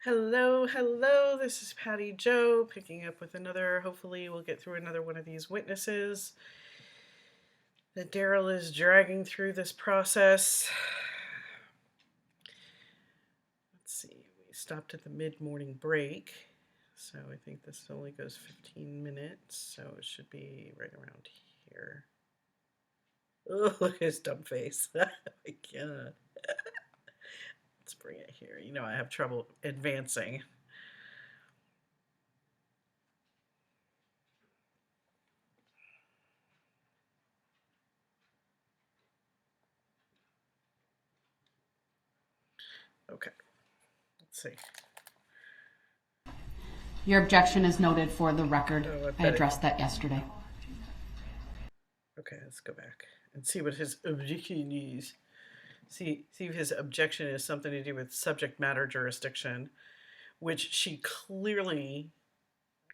Hello, hello. This is Patty Joe picking up with another. Hopefully, we'll get through another one of these witnesses that Darrell is dragging through this process. Let's see, we stopped at the mid morning break, so I think this only goes 15 minutes, so it should be right around here. Oh, look at his dumb face. I can't. Let's bring it here. You know, I have trouble advancing. Okay, let's see. Your objection is noted for the record. I addressed that yesterday. Okay, let's go back and see what his objection is. See if his objection is something to do with subject matter jurisdiction, which she clearly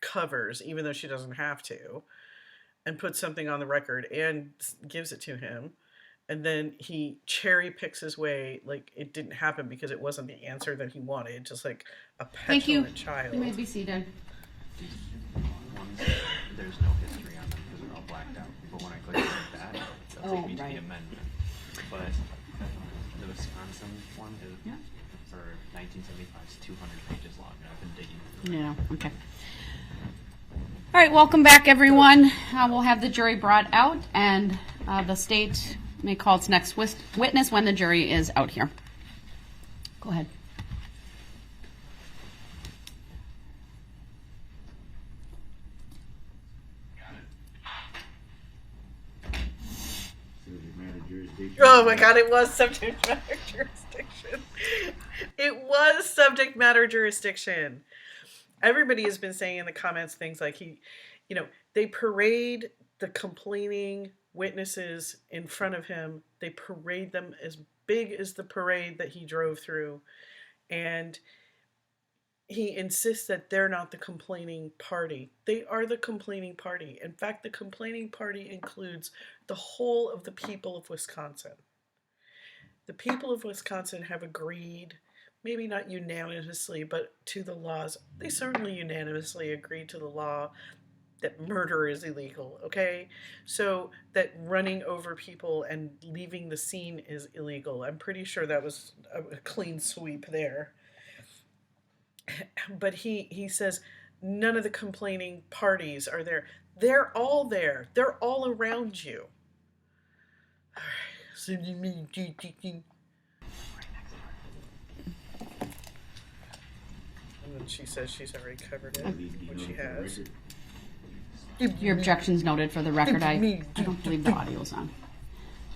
covers, even though she doesn't have to, and puts something on the record and gives it to him. And then he cherry picks his way like it didn't happen because it wasn't the answer that he wanted, just like a petulant child. You may be seated. There's no history on them because they're all blacked out. But when I click on that, it'll take me to the amendment. But the Wisconsin one is for 1975 is 200 pages long, and I've been digging through it. Yeah, okay. All right, welcome back, everyone. We'll have the jury brought out, and the state may call its next witness when the jury is out here. Go ahead. Oh my God, it was subject matter jurisdiction. It was subject matter jurisdiction. Everybody has been saying in the comments things like they parade the complaining witnesses in front of him. They parade them as big as the parade that he drove through. And he insists that they're not the complaining party. They are the complaining party. In fact, the complaining party includes the whole of the people of Wisconsin. The people of Wisconsin have agreed, maybe not unanimously, but to the laws. They certainly unanimously agreed to the law that murder is illegal, okay? So that running over people and leaving the scene is illegal. I'm pretty sure that was a clean sweep there. But he says none of the complaining parties are there. They're all there. They're all around you. All right. And then she says she's already covered it, which she has. Your objection's noted for the record. I don't believe the audio's on.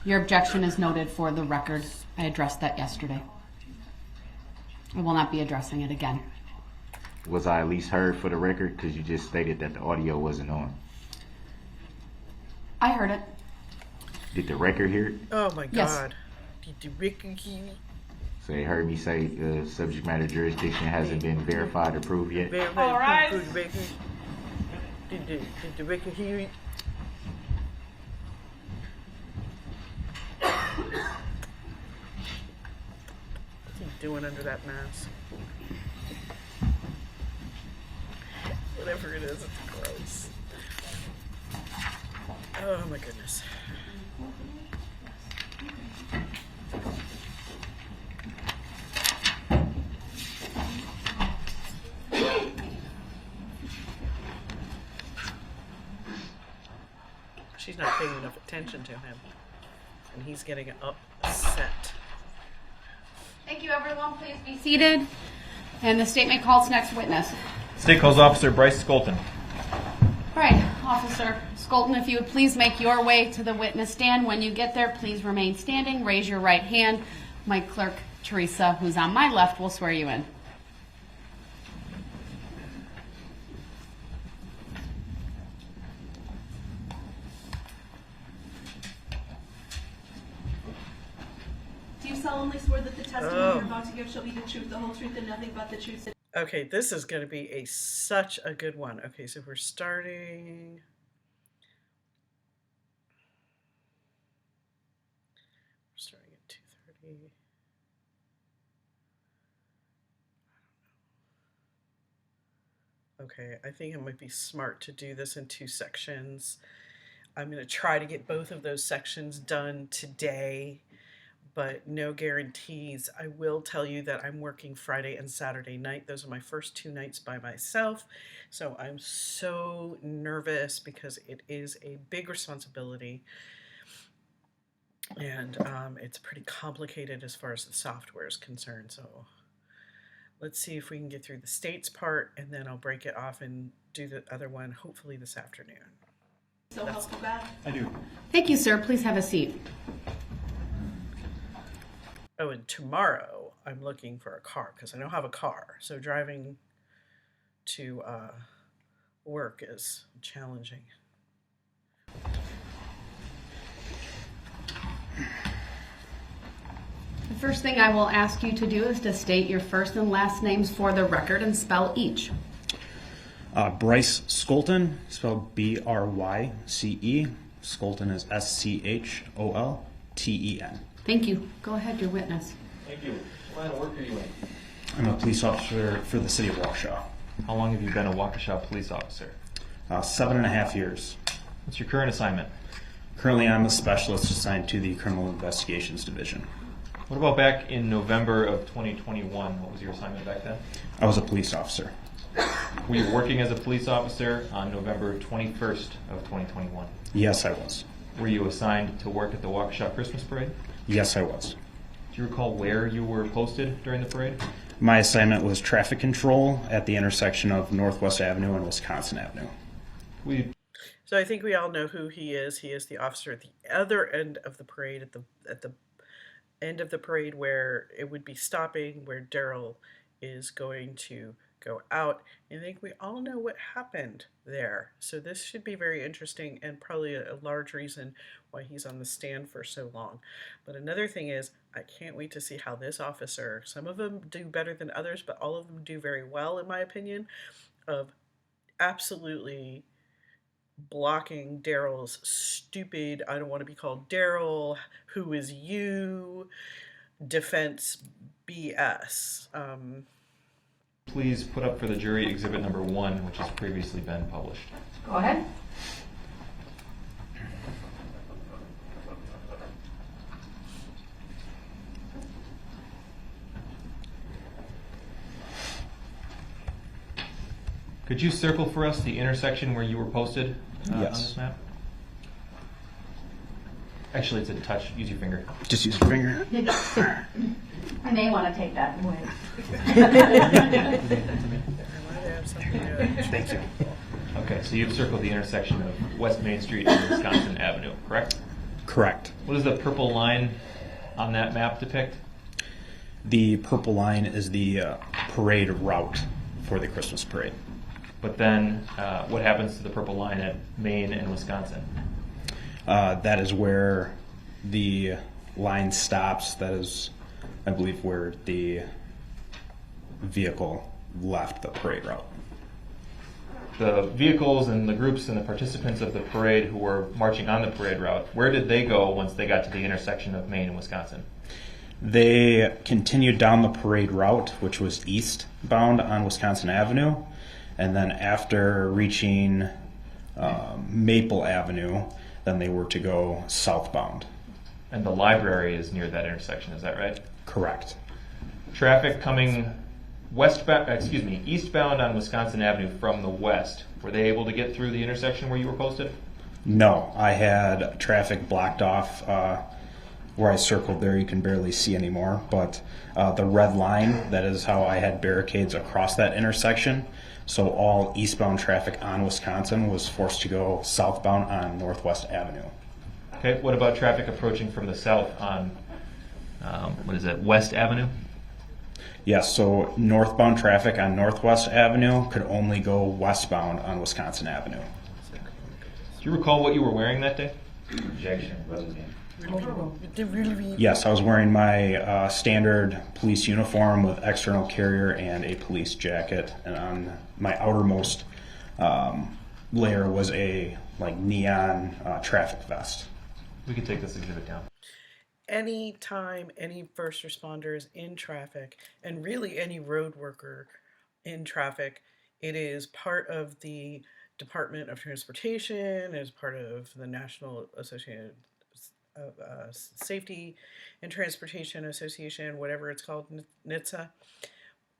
Your objection is noted for the record. I addressed that yesterday. I will not be addressing it again. Was I at least heard for the record? Because you just stated that the audio wasn't on. I heard it. Did the record hear it? Oh my Yes. God. Did the record hear it? So they heard me say subject matter jurisdiction hasn't been verified or proved yet? All right. Did the record hear it? What's he doing under that mask? Whatever it is, it's gross. Oh my goodness. She's not paying enough attention to him, and he's getting upset. Thank you, everyone. Please be seated. And the state may call its next witness. State calls Officer Bryce Skolton. All right, Officer Skolton, if you would please make your way to the witness stand. When you get there, please remain standing. Raise your right hand. My clerk, Teresa, who's on my left, will swear you in. Do you solemnly swear that the testimony you're about to give shall be the truth, the whole truth, and nothing but the truth? Okay, this is going to be such a good one. Okay, so we're starting. We're starting at 2:30. Okay, I think it might be smart to do this in 2 sections. I'm going to try to get both of those sections done today, but no guarantees. I will tell you that I'm working Friday and Saturday night. Those are my first 2 nights by myself. So I'm so nervous because it is a big responsibility. And it's pretty complicated as far as the software is concerned. So let's see if we can get through the states part, and then I'll break it off and do the other one hopefully this afternoon. So helpful, Beth. I do. Thank you, sir. Please have a seat. Oh, and tomorrow I'm looking for a car because I don't have a car. So driving to work is challenging. The first thing I will ask you to do is to state your first and last names for the record and spell each. Bryce Skolten, spelled B-R-Y-C-E. Skolten is S-C-H-O-L-T-E-N. Thank you. Go ahead, your witness. Thank you. What line of work are you in? I'm a police officer for the city of Waukesha. How long have you been a Waukesha police officer? 7.5 years. What's your current assignment? Currently, I'm a specialist assigned to the Criminal Investigations Division. What about back in November of 2021? What was your assignment back then? I was a police officer. Were you working as a police officer on November 21st of 2021? Yes, I was. Were you assigned to work at the Waukesha Christmas Parade? Yes, I was. Do you recall where you were posted during the parade? My assignment was traffic control at the intersection of Northwest Avenue and Wisconsin Avenue. So I think we all know who he is. He is the officer at the other end of the parade, at the end of the parade where it would be stopping, where Darrell is going to go out. I think we all know what happened there. So this should be very interesting and probably a large reason why he's on the stand for so long. But another thing is, I can't wait to see how this officer, some of them do better than others, but all of them do very well, in my opinion, of absolutely blocking Darrell's stupid, I don't want to be called Darrell, who is you, defense BS. Please put up for the jury exhibit number 1, which has previously been published. Go ahead. Could you circle for us the intersection where you were posted on Yes. this map? Actually, it's a touch. Use your finger. Just use your finger. I may want to take that away. Thank you. Okay, so you've circled the intersection of West Main Street and Wisconsin Avenue, correct? Correct. What does the purple line on that map depict? The purple line is the parade route for the Christmas parade. But then, what happens to the purple line at Maine and Wisconsin? That is where the line stops. That is, I believe, where the vehicle left the parade route. The vehicles and the groups and the participants of the parade who were marching on the parade route, where did they go once they got to the intersection of Maine and Wisconsin? They continued down the parade route, which was eastbound on Wisconsin Avenue, and then after reaching Maple Avenue, then they were to go southbound. And the library is near that intersection, is that right? Correct. Traffic coming eastbound on Wisconsin Avenue from the west, were they able to get through the intersection where you were posted? No, I had traffic blocked off where I circled there. You can barely see anymore, but the red line, that is how I had barricades across that intersection. So all eastbound traffic on Wisconsin was forced to go southbound on Northwest Avenue. Okay, what about traffic approaching from the south on, West Avenue? Yes, so northbound traffic on Northwest Avenue could only go westbound on Wisconsin Avenue. Do you recall what you were wearing that day? Yes, I was wearing my standard police uniform with external carrier and a police jacket, and on my outermost layer was a neon traffic vest. We could take this exhibit down. Anytime any first responder is in traffic, and really any road worker in traffic, It is part of the Department of Transportation. It is part of the National Association of Safety and Transportation Association, whatever it's called, NHTSA.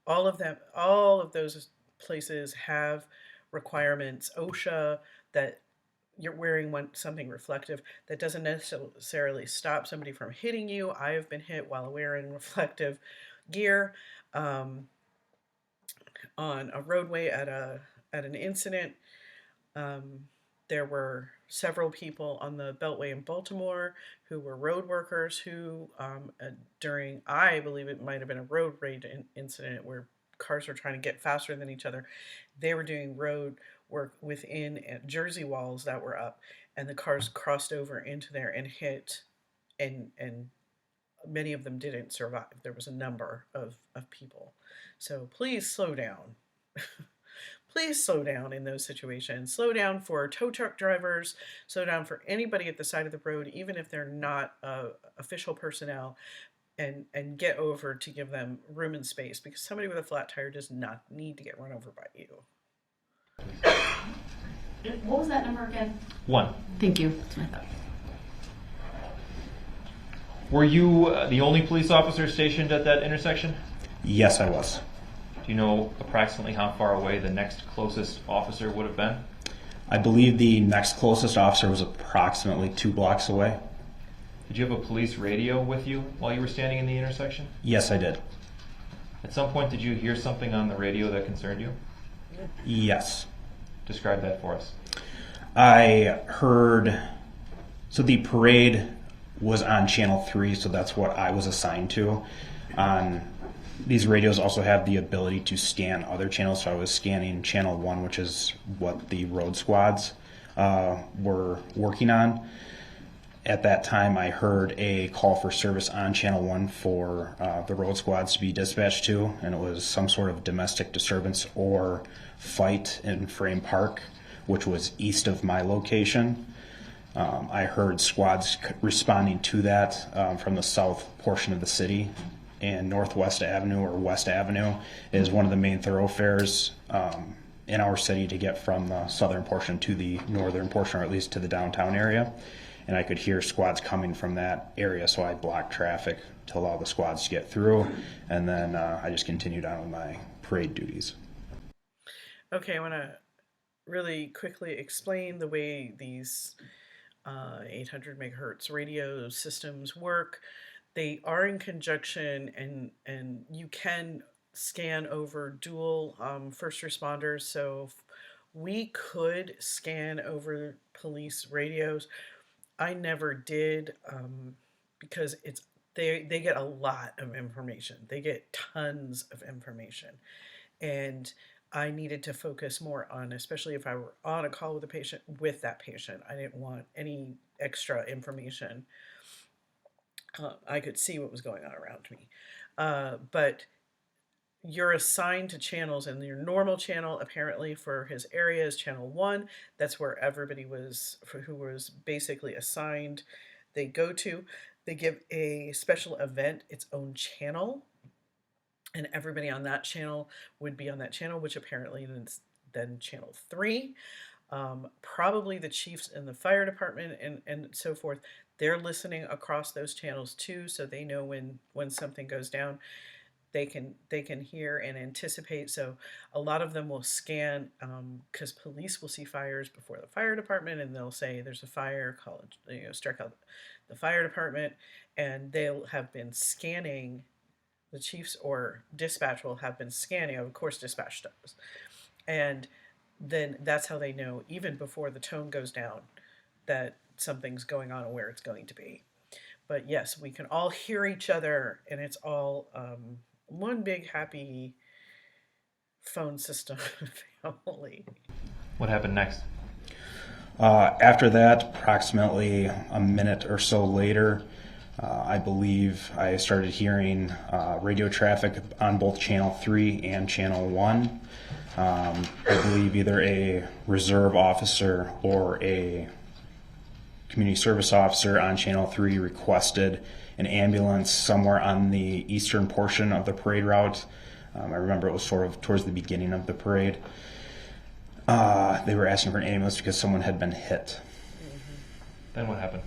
All of them, all of those places have requirements. OSHA, that you're wearing something reflective. That doesn't necessarily stop somebody from hitting you. I have been hit while wearing reflective gear on a roadway at an incident. There were several people on the Beltway in Baltimore who were road workers who, during, I believe it might have been a road rage incident where cars were trying to get faster than each other. They were doing road work within Jersey walls that were up, and the cars crossed over into there and hit, and many of them didn't survive. There was a number of people. So please slow down. Please slow down in those situations. Slow down for tow truck drivers. Slow down for anybody at the side of the road, even if they're not official personnel, and get over to give them room and space, because somebody with a flat tire does not need to get run over by you. What was that number again? 1. Thank you. That's what I thought. Were you the only police officer stationed at that intersection? Yes, I was. Do you know approximately how far away the next closest officer would have been? I believe the next closest officer was approximately 2 blocks away. Did you have a police radio with you while you were standing in the intersection? Yes, I did. At some point, did you hear something on the radio that concerned you? Yes. Describe that for us. I heard, so the parade was on Channel 3, so that's what I was assigned to. These radios also have the ability to scan other channels, so I was scanning Channel 1, which is what the road squads were working on. At that time, I heard a call for service on Channel 1 for the road squads to be dispatched to, and it was some sort of domestic disturbance or fight in Frame Park, which was east of my location. I heard squads responding to that from the south portion of the city, and Northwest Avenue or West Avenue is one of the main thoroughfares in our city to get from the southern portion to the northern portion, or at least to the downtown area. And I could hear squads coming from that area, so I blocked traffic to allow the squads to get through, and then I just continued on with my parade duties. Okay, I want to really quickly explain the way these 800 megahertz radio systems work. They are in conjunction, and you can scan over dual first responders. So we could scan over police radios. I never did because they get a lot of information. They get tons of information, and I needed to focus more on, especially if I were on a call with a patient, with that patient. I didn't want any extra information. I could see what was going on around me. But you're assigned to channels, and your normal channel apparently for his area is Channel 1. That's where everybody who was basically assigned, they go to. They give a special event its own channel, and everybody on that channel would be on that channel, which apparently is then Channel 3. Probably the chiefs in the fire department and so forth, they're listening across those channels too, so they know when something goes down. They can hear and anticipate. So a lot of them will scan, because police will see fires before the fire department, and they'll say there's a fire, strike out the fire department, and they'll have been scanning. The chiefs or dispatch will have been scanning. Of course, dispatch does, and then that's how they know, even before the tone goes down, that something's going on and where it's going to be. But yes, we can all hear each other, and it's all one big happy phone system family. What happened next? After that, approximately a minute or so later, I believe I started hearing radio traffic on both Channel 3 and Channel 1. I believe either a reserve officer or a community service officer on Channel 3 requested an ambulance somewhere on the eastern portion of the parade route. I remember it was sort of towards the beginning of the parade. They were asking for an ambulance because someone had been hit. Then what happened?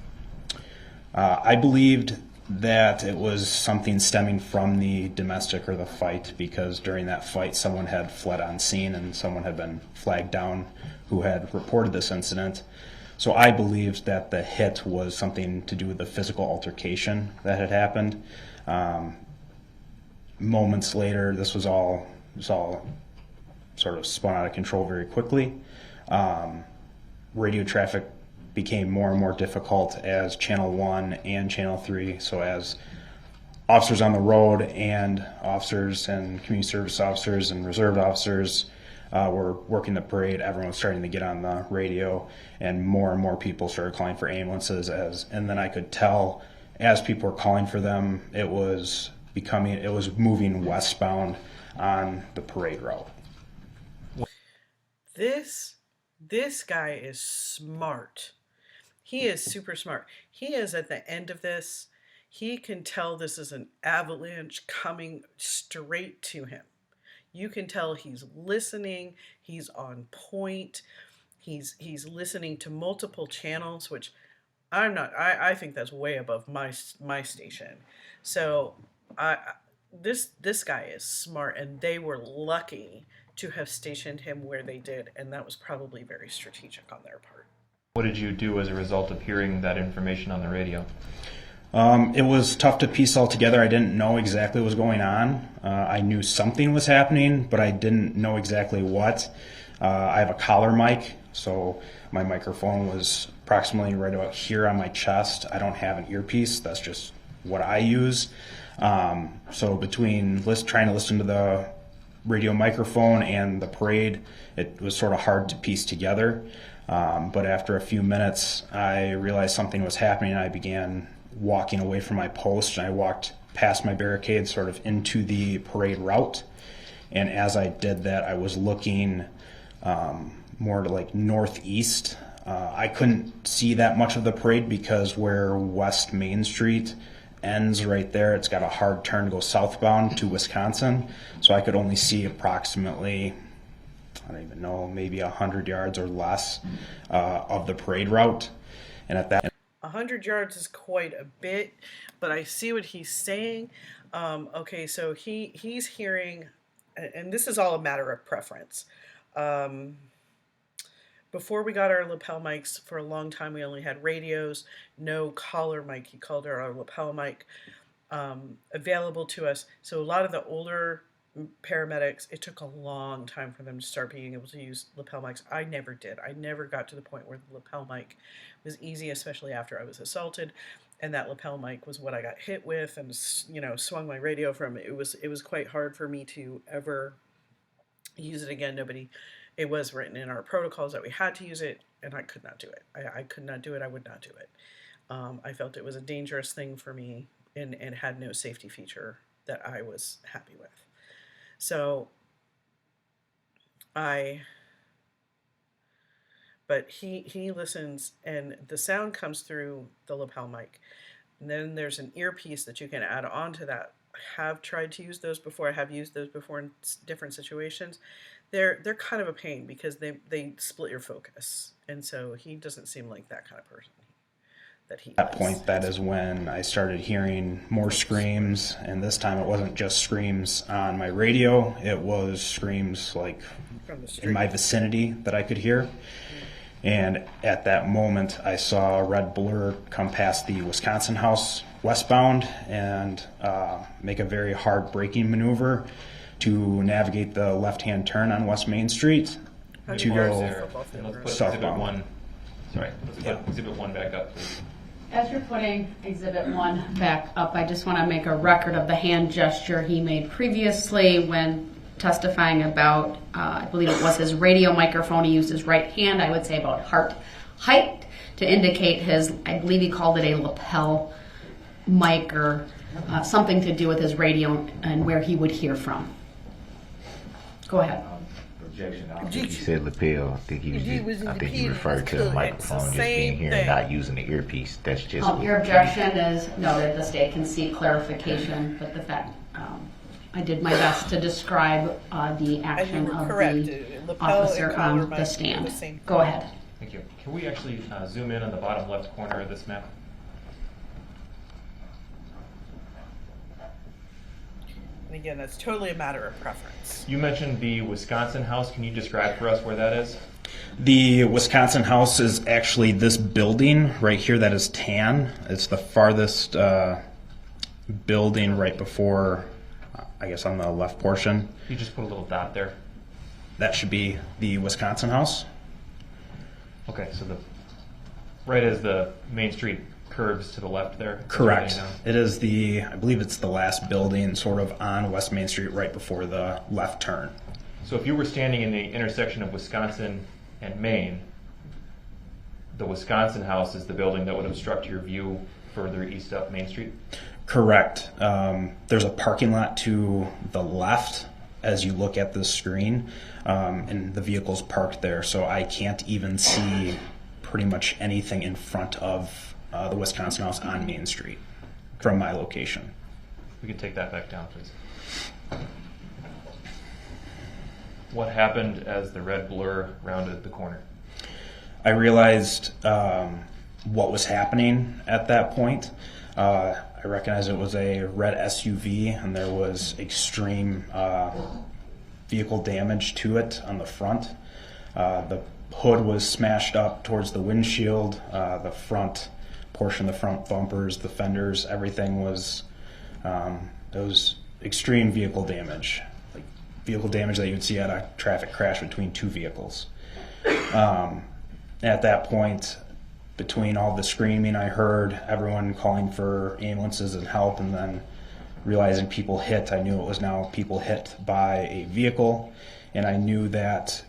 I believed that it was something stemming from the domestic or the fight, because during that fight someone had fled on scene and someone had been flagged down who had reported this incident. So I believed that the hit was something to do with the physical altercation that had happened. Moments later, this was all sort of spun out of control very quickly. Radio traffic became more and more difficult as Channel 1 and Channel 3, so as officers on the road and officers and community service officers and reserve officers were working the parade, everyone was starting to get on the radio, and more people started calling for ambulances. And then I could tell as people were calling for them, it was moving westbound on the parade route. This guy is smart. He is super smart. He is at the end of this. He can tell this is an avalanche coming straight to him. You can tell he's listening. He's on point. He's listening to multiple channels, which I'm not. I think that's way above my station. So this guy is smart, and they were lucky to have stationed him where they did, and that was probably very strategic on their part. What did you do as a result of hearing that information on the radio? It was tough to piece all together. I didn't know exactly what was going on. I knew something was happening, but I didn't know exactly what. I have a collar mic, so my microphone was approximately right about here on my chest. I don't have an earpiece. That's just what I use. So between trying to listen to the radio microphone and the parade, it was sort of hard to piece together. But after a few minutes, I realized something was happening. I began walking away from my post, and I walked past my barricade sort of into the parade route. And as I did that, I was looking more to like northeast. I couldn't see that much of the parade because where West Main Street ends right there, it's got a hard turn to go southbound to Wisconsin. So I could only see approximately, I don't even know, maybe 100 yards or less of the parade route. And at that 100 yards is quite a bit, but I see what he's saying. Okay, so he's hearing, and this is all a matter of preference. Before we got our lapel mics, for a long time we only had radios, no collar mic. He called it our lapel mic available to us. So a lot of the older paramedics, it took a long time for them to start being able to use lapel mics. I never did. I never got to the point where the lapel mic was easy, especially after I was assaulted, and that lapel mic was what I got hit with and, you know, swung my radio from. It was quite hard for me to ever use it again. It was written in our protocols that we had to use it, and I could not do it. I could not do it. I would not do it. I felt it was a dangerous thing for me and had no safety feature that I was happy with. So but he listens, and the sound comes through the lapel mic. And then there's an earpiece that you can add on to that. I have tried to use those before. I have used those before in different situations. They're kind of a pain because they split your focus. And so he doesn't seem like that kind of person. At that point, that is when I started hearing more screams, and this time it wasn't just screams on my radio, it was screams like in my vicinity that I could hear. And at that moment, I saw a red blur come past the Wisconsin house westbound and make a very hard braking maneuver to navigate the left-hand turn on West Main Street to go southbound. Let's put Exhibit 1 back up, please. As you're putting Exhibit 1 back up, I just want to make a record of the hand gesture he made previously when testifying about, I believe it was his radio microphone. He used his right hand, I would say about heart height, to indicate his, I believe he called it a lapel mic or something to do with his radio and where he would hear from. Go ahead. Objection. I don't think he said lapel. I think he referred to the microphone just being here and not using the earpiece. That's just your objection is noted. The state can seek clarification, but the fact I did my best to describe the And you action were of correct. the Lapel and officer collar on might the be stand. the same Go thing. ahead. Thank you. Can we actually zoom in on the bottom left corner of this map? And again, that's totally a matter of preference. You mentioned the Wisconsin house. Can you describe for us where that is? The Wisconsin house is actually this building right here that is tan. It's the farthest building right before, I guess on the left portion. You just put a little dot there. That should be the Wisconsin house. Okay, so the right as the Main Street curves to the left there. That's Correct. where It is I believe it's the last building sort of on West Main Street right before the left turn. So if you were standing in the intersection of Wisconsin and Main, the Wisconsin house is the building that would obstruct your view further east up Main Street? Correct. There's a parking lot to the left as you look at the screen, and the vehicle's parked there, so I can't even see pretty much anything in front of the Wisconsin house on Main Street from my location. We can take that back down, please. What happened as the red blur rounded the corner? I realized what was happening at that point. I recognized it was a red SUV, and there was extreme vehicle damage to it on the front. The hood was smashed up towards the windshield, the front portion, the front bumpers, the fenders, everything was, it was extreme vehicle damage. Like vehicle damage that you would see at a traffic crash between two vehicles. At that point, between all the screaming, I heard everyone calling for ambulances and help, and then realizing people hit, I knew it was now people hit by a vehicle, and I knew that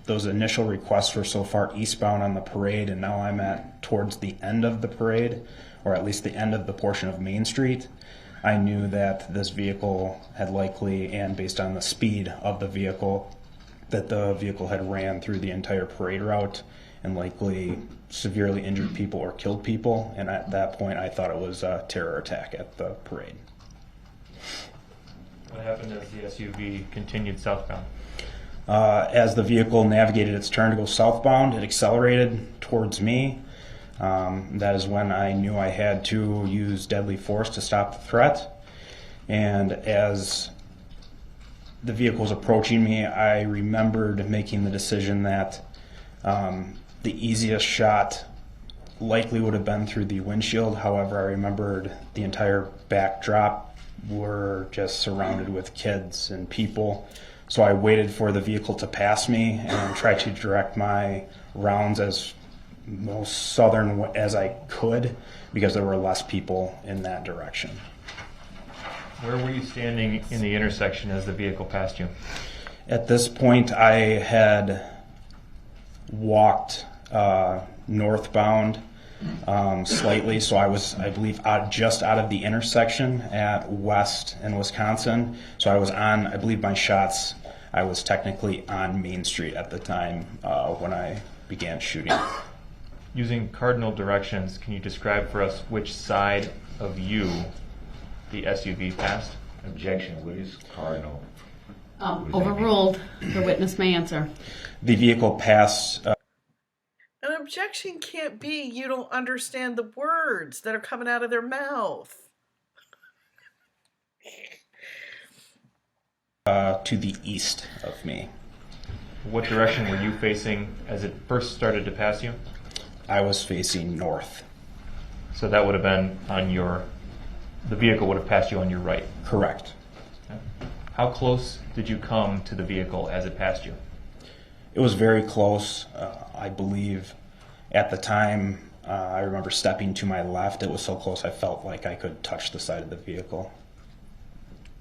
those initial requests were so far eastbound on the parade, and now I'm at towards the end of the parade, or at least the end of the portion of Main Street. I knew that this vehicle had likely, and based on the speed of the vehicle, that the vehicle had ran through the entire parade route and likely severely injured people or killed people, and at that point I thought it was a terror attack at the parade. What happened as the SUV continued southbound? As the vehicle navigated its turn to go southbound, it accelerated towards me. That is when I knew I had to use deadly force to stop the threat. And as the vehicle was approaching me, I remembered making the decision that the easiest shot likely would have been through the windshield. However, I remembered the entire backdrop were just surrounded with kids and people. So I waited for the vehicle to pass me and tried to direct my rounds as most southern as I could because there were less people in that direction. Where were you standing in the intersection as the vehicle passed you? At this point, I had walked northbound slightly, so I was, I believe, just out of the intersection at West in Wisconsin. So I was on, I believe my shots, I was technically on Main Street at the time when I began shooting. Using cardinal directions, can you describe for us which side of you the SUV passed? Objection. What is cardinal? Overruled. The witness may answer. The vehicle passed. An objection can't be you don't understand the words that are coming out of their mouth. To the east of me. What direction were you facing as it first started to pass you? I was facing north. So that would have been on your, the vehicle would have passed you on your right. Correct. Okay. How close did you come to the vehicle as it passed you? It was very close. I believe at the time, I remember stepping to my left. It was so close I felt like I could touch the side of the vehicle.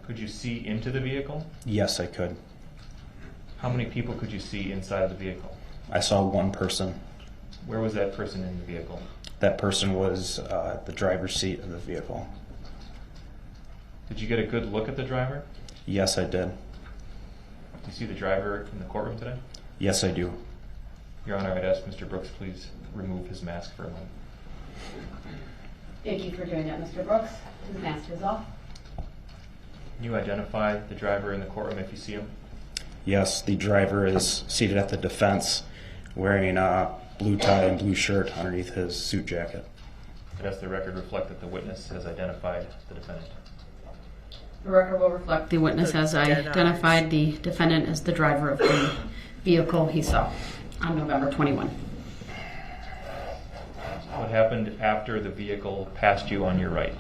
Could you see into the vehicle? Yes, I could. How many people could you see inside of the vehicle? I saw one person. Where was that person in the vehicle? That person was the driver's seat of the vehicle. Did you get a good look at the driver? Yes, I did. Do you see the driver in the courtroom today? Yes, I do. Your Honor, I'd ask Mr. Brooks please remove his mask for a moment. Thank you for doing that, Mr. Brooks. His mask is off. Can you identify the driver in the courtroom if you see him? Yes, the driver is seated at the defense wearing a blue tie and blue shirt underneath his suit jacket. Does the record reflect that the witness has identified the defendant? The record will reflect the witness has identified the defendant as the driver of the vehicle he saw on November 21. What happened after the vehicle passed you on your right?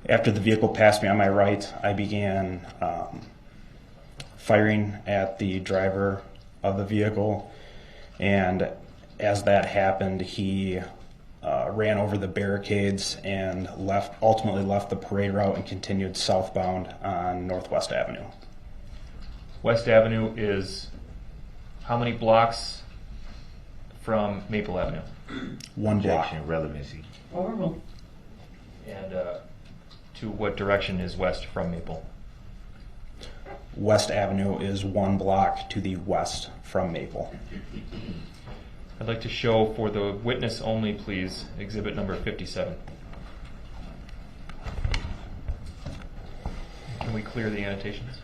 After the vehicle passed me on my right, I began firing at the driver of the vehicle, and as that happened, he ran over the barricades and ultimately left the parade route and continued southbound on Northwest Avenue. West Avenue is how many blocks from Maple Avenue? One block. Objection, relevancy. Overruled. And to what direction is west from Maple? West Avenue is 1 block to the west from Maple. I'd like to show for the witness only, please, exhibit number 57. Can we clear the annotations?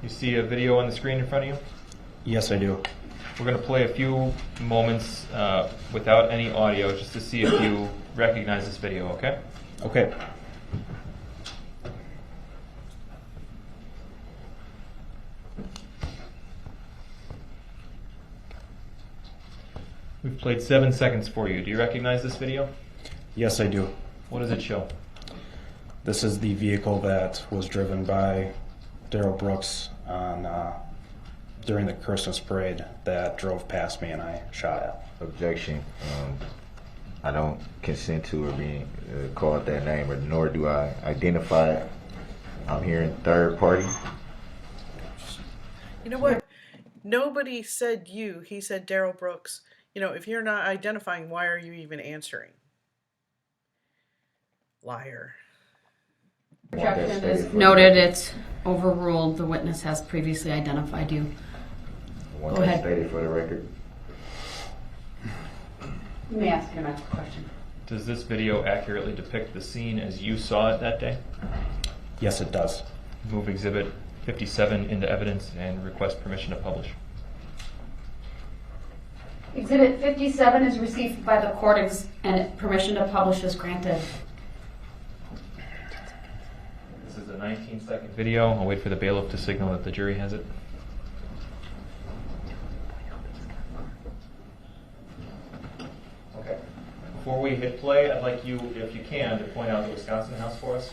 You see a video on the screen in front of you? Yes, I do. We're going to play a few moments without any audio just to see if you recognize this video, okay? Okay. We've played 7 seconds for you. Do you recognize this video? Yes, I do. What does it show? This is the vehicle that was driven by Darrell Brooks during the Christmas parade that drove past me and I shot at. Objection. I don't consent to her being called that name, or nor do I identify it. I'm hearing third party. You know what? Nobody said you. He said Darrell Brooks. You know, if you're not identifying, why are you even answering? Liar. Objection is noted. It's overruled. The witness has previously identified you. One Go ahead. stated for the record. You may ask your next question. Does this video accurately depict the scene as you saw it that day? Yes, it does. Move exhibit 57 into evidence and request permission to publish. Exhibit 57 is received by the court and permission to publish is granted. This is a 19-second video. I'll wait for the bailiff to signal that the jury has it. Okay. Before we hit play, I'd like you, if you can, to point out the Wisconsin house for us.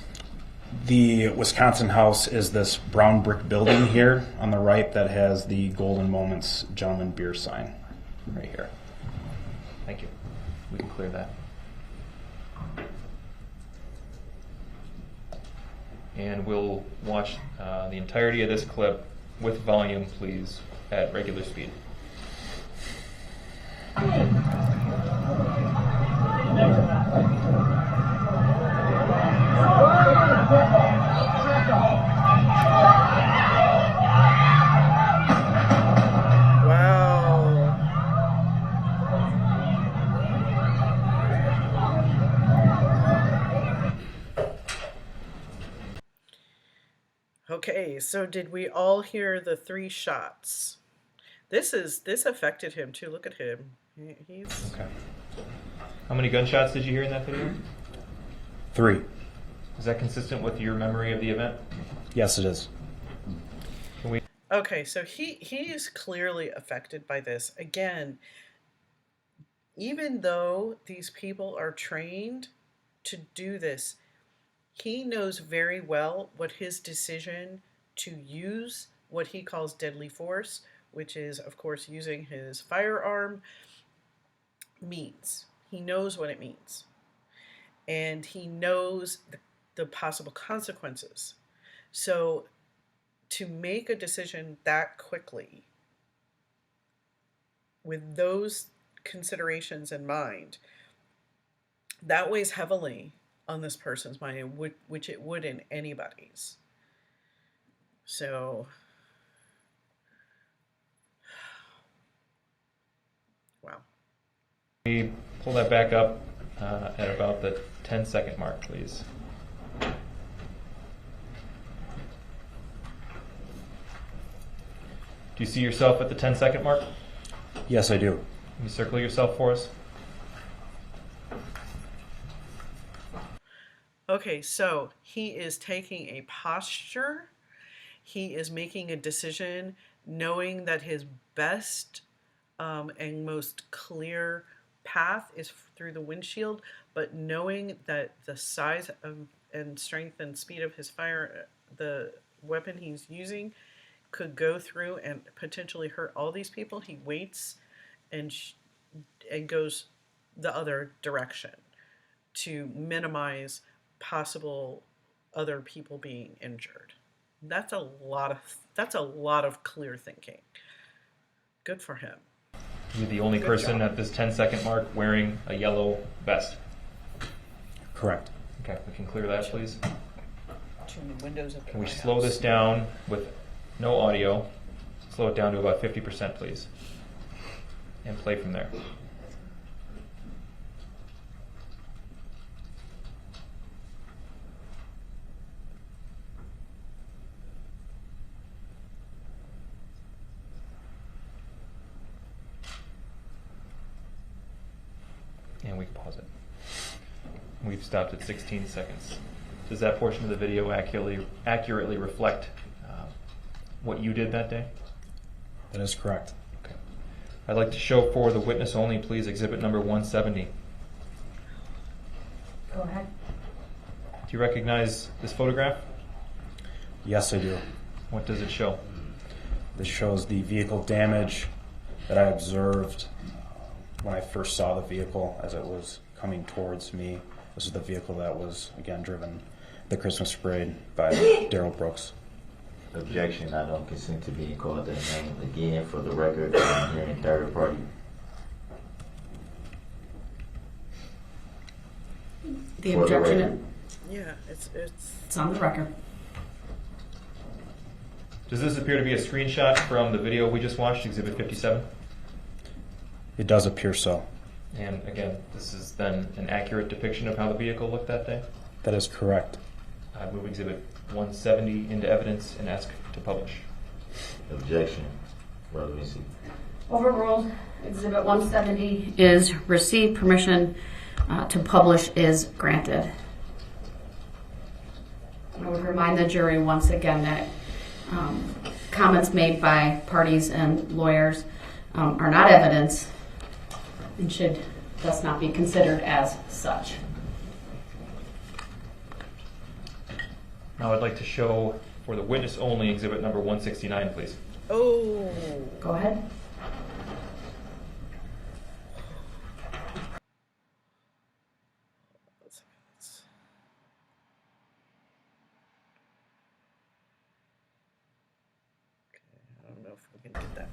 The Wisconsin house is this brown brick building here on the right that has the Golden Moments Gentleman Beer sign right here. Thank you. We can clear that. And we'll watch the entirety of this clip with volume, please, at regular speed. Okay, so did we all hear the 3 shots? This affected him too. Look at him. He's Okay. How many gunshots did you hear in that video? 3. Is that consistent with your memory of the event? Yes, it is. Can we? okay. So he is clearly affected by this. Again, even though these people are trained to do this, he knows very well what his decision to use what he calls deadly force, which is, of course, using his firearm, means. He knows what it means. And he knows the possible consequences. So to make a decision that quickly with those considerations in mind, that weighs heavily on this person's mind, which it would in anybody's. So, We pull that back up. at about the 10-second mark, please. Do you see yourself at the 10-second mark? Yes, I do. Can you circle yourself for us? Okay, so he is taking a posture. He is making a decision knowing that his best and most clear path is through the windshield, but knowing that the size of and strength and speed of his fire, the weapon he's using, could go through and potentially hurt all these people. He waits and goes the other direction to minimize possible other people being injured. That's a lot of clear thinking. Good for him. You're the only person at this 10-second mark wearing a yellow vest. Correct. Okay, we can clear that, please. Too many windows up in Can we my slow house. this down with no audio? Slow it down to about 50%, please. And play from there. And we can pause it. We've stopped at 16 seconds. Does that portion of the video accurately reflect what you did that day? That is correct. Okay. I'd like to show for the witness only, please, exhibit number 170. Go ahead. Do you recognize this photograph? Yes, I do. What does it show? This shows the vehicle damage that I observed when I first saw the vehicle as it was coming towards me. This is the vehicle that was, again, driven the Christmas parade by Darrell Brooks. Objection, I don't consent to being called that name. Again, for the record, I'm hearing third party. The For the objection, record. Yeah, it's on the record. Does this appear to be a screenshot from the video we just watched, exhibit 57? It does appear so. And again, this is then an accurate depiction of how the vehicle looked that day? That is correct. I'd move exhibit 170 into evidence and ask to publish. Objection, relevancy. Overruled. Exhibit 170 is received. Permission to publish is granted. I would remind the jury once again that comments made by parties and lawyers are not evidence and should thus not be considered as such. Now I'd like to show for the witness only exhibit number 169, please. Oh. Go ahead. I don't know if we can get that.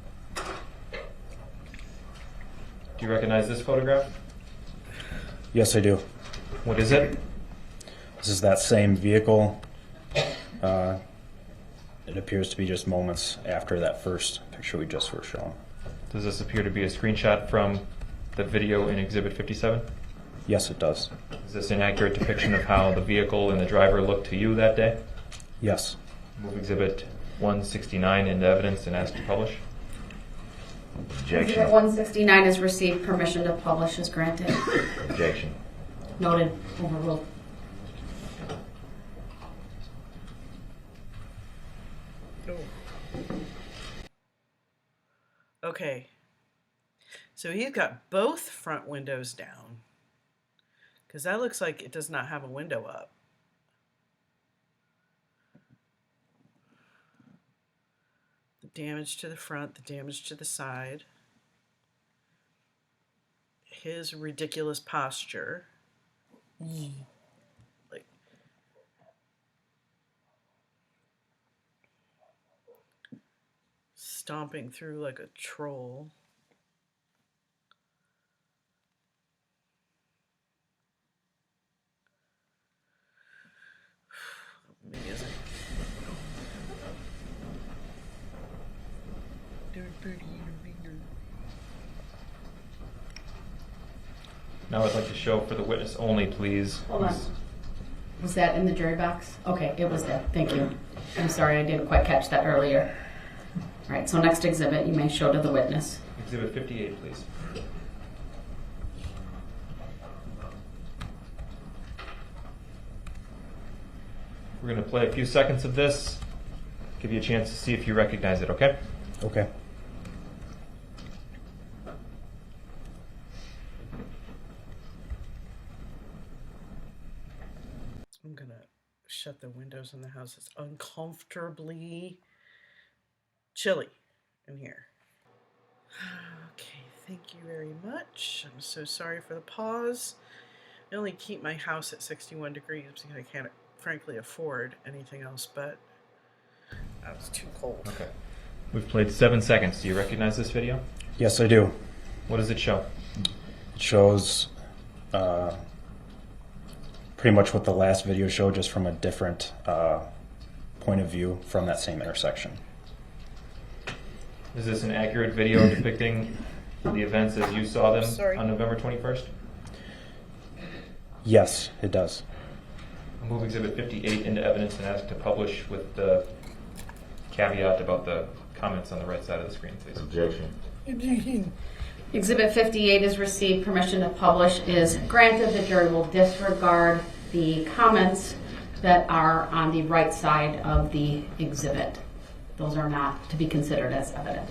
Do you recognize this photograph? Yes, I do. What is it? This is that same vehicle. It appears to be just moments after that first picture we just were shown. Does this appear to be a screenshot from the video in exhibit 57? Yes, it does. Is this an accurate depiction of how the vehicle and the driver looked to you that day? Yes. Move exhibit 169 into evidence and ask to publish. Exhibit Objection. 169 is received. Permission to publish is granted. Objection. Noted. Overruled. Okay. So he's got both front windows down, because that looks like it does not have a window up. The damage to the front, the damage to the side. His ridiculous posture. Like, stomping through like a troll. Amazing. Now I'd like to show for the witness only, please. Hold on. Was that in the jury box? Okay, it was there. Thank you. I'm sorry, I didn't quite catch that earlier. All right, so next exhibit you may show to the witness. Exhibit 58, please. We're going to play a few seconds of this, give you a chance to see if you recognize it, okay? Okay. I'm going to shut the windows in the house. It's uncomfortably chilly in here. Okay, thank you very much. I'm so sorry for the pause. I only keep my house at 61 degrees because I can't, frankly, afford anything else, but that was too cold. Okay. We've played 7 seconds. Do you recognize this video? Yes, I do. What does it show? It shows pretty much what the last video showed, just from a different point of view from that same intersection. Is this an accurate video depicting the events as you saw them Sorry. on November 21st? Yes, it does. I'll move Exhibit 58 into evidence and ask to publish with the caveat about the comments on the right side of the screen, please. Objection. Exhibit 58 is received. Permission to publish is granted. The jury will disregard the comments that are on the right side of the exhibit. Those are not to be considered as evidence.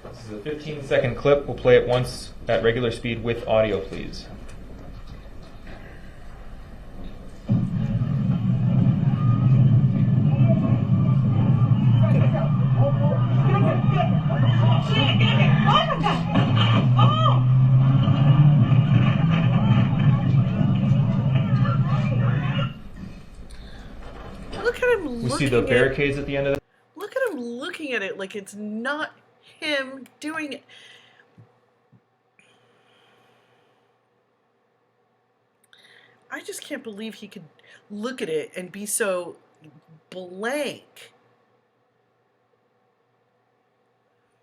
This is a 15-second clip. We'll play it once at regular speed with audio, please. Look at him We looking see the at barricades at the end of it. Look at him looking at it like it's not him doing it. I just can't believe he could look at it and be so blank.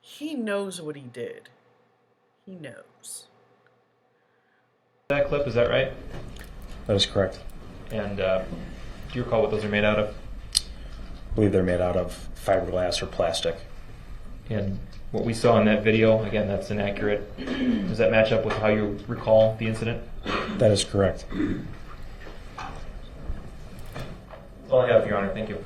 He knows what he did. He knows. That clip, is that right? That is correct. And do you recall what those are made out of? I believe they're made out of fiberglass or plastic. And what we saw in that video, again, that's inaccurate. Does that match up with how you recall the incident? That is correct. That's all I have, Your Honor. Thank you.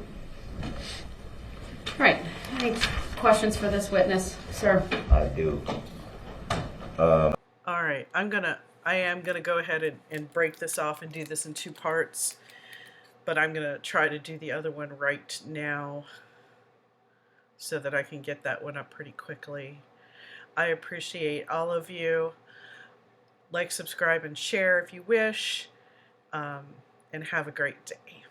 All right. Any questions for this witness, sir? I do. All right, I am gonna go ahead and break this off and do this in 2 parts, but I'm gonna try to do the other one right now so that I can get that one up pretty quickly. I appreciate all of you. Like, subscribe, and share if you wish, and have a great day.